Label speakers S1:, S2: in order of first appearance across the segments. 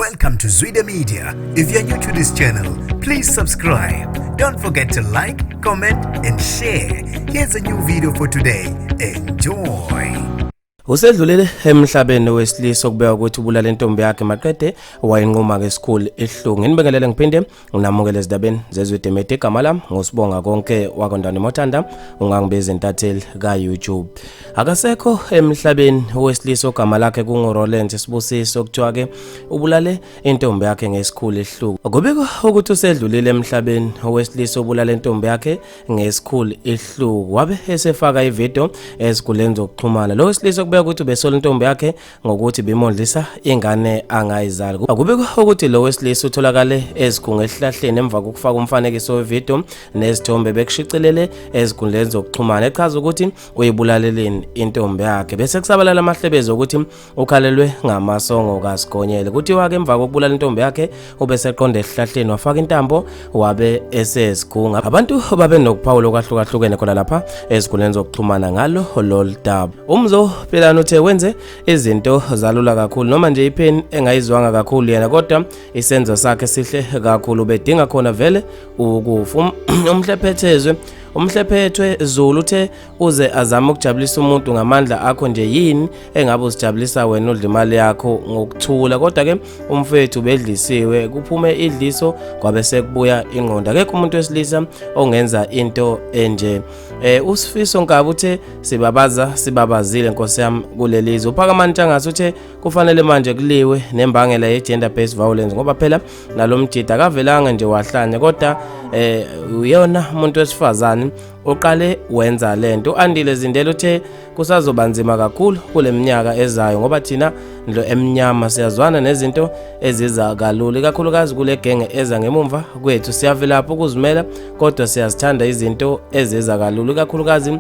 S1: Welcome to Zwida Media. If you're new to this channel, please subscribe. Don't forget to like, comment and share. Here's a new video for today. Enjoy.
S2: Usedlulile emhlabeni wesilisa okubeka ukuthi ubulala intombi yakhe maqede wayinquma ke school ehlungu. Ngibekelele ngiphinde nginamukele ezidabeni zezwide media igama lami ngosibonga konke wakondana mothanda ungangibeza intatheli ka YouTube. Akasekho emhlabeni wesilisa ogama lakhe kunguRoland Sibusiso okuthiwa ke ubulale intombi yakhe ngeschool ehlungu. Kubikwa ukuthi usedlulile emhlabeni wesilisa obulala intombi yakhe ngeschool ehlungu. Wabe esefaka ivideo ezikuleni zokuxhumana. Lo wesilisa ukuthi besola intombi yakhe ngokuthi bimondlisa ingane angayizali. Akubikwa ukuthi lo wesilisa utholakale ezigungu esihlahleni emva kokufaka umfanekiso wevideo nezithombe bekushicelele ezikundleni zokuxhumana echaza ukuthi uyibulaleleni intombi yakhe. Bese kusabalala amahlebezi ukuthi ukhalelwe ngamasongo kaSigonyela. Kuthiwa ke emva kokubulala intombi yakhe ubeseqonda esihlahleni wafaka intambo wabe esezigungu. Abantu babe nokuphawula okwahlukene khona lapha ezikundleni zokuxhumana ngalo loludaba. Umzo phela uthe wenze izinto zalula kakhulu noma nje ipheni engayizwanga kakhulu yena kodwa isenzo sakhe sihle kakhulu bedinga khona vele ukufa. Umhlephethwe Zulu uthe uze azama ukujabulisa umuntu ngamandla akho nje yini engabe usijabulisa wena udla imali yakho ngokuthula kodwa ke umfethu bedlisiwe kuphume idliso kwabe sekubuya ingqondo. Akekho umuntu wesilisa ongenza into enje. Usifiso Nkaba uthe sibabazile Nkosi yami kulelizwe. Uphakamani Ntshangase uthe kufanele manje kuliwe nembangela ye gender based violence ngoba phela nalomjida akavelanga nje wahlanya kodwa uyona umuntu wesifazane oqale wenza lento. Andile Zindelo uthe kusazoba nzima kakhulu kule minyaka ezayo ngoba thina ndlo emnyama siyazwana nezinto eziza kalula kakhulukazi kule genge eza ngemumva kwethu. Siyavelapha ukuzimela kodwa siyazithanda izinto eziza kalula kakhulukazi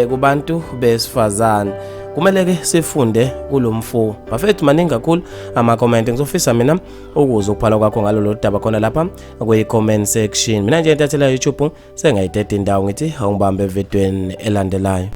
S2: kubantu besifazane. Kumele ke sifunde kulomfo. Bafethu maningi kakhulu ama comment ngizofisa mina ukuze ukuphala kwakho ngalolu daba khona lapha kwe comment section. Mina nje intathela YouTube sengayithethe indawo ngithi awungibambe evidweni elandelayo.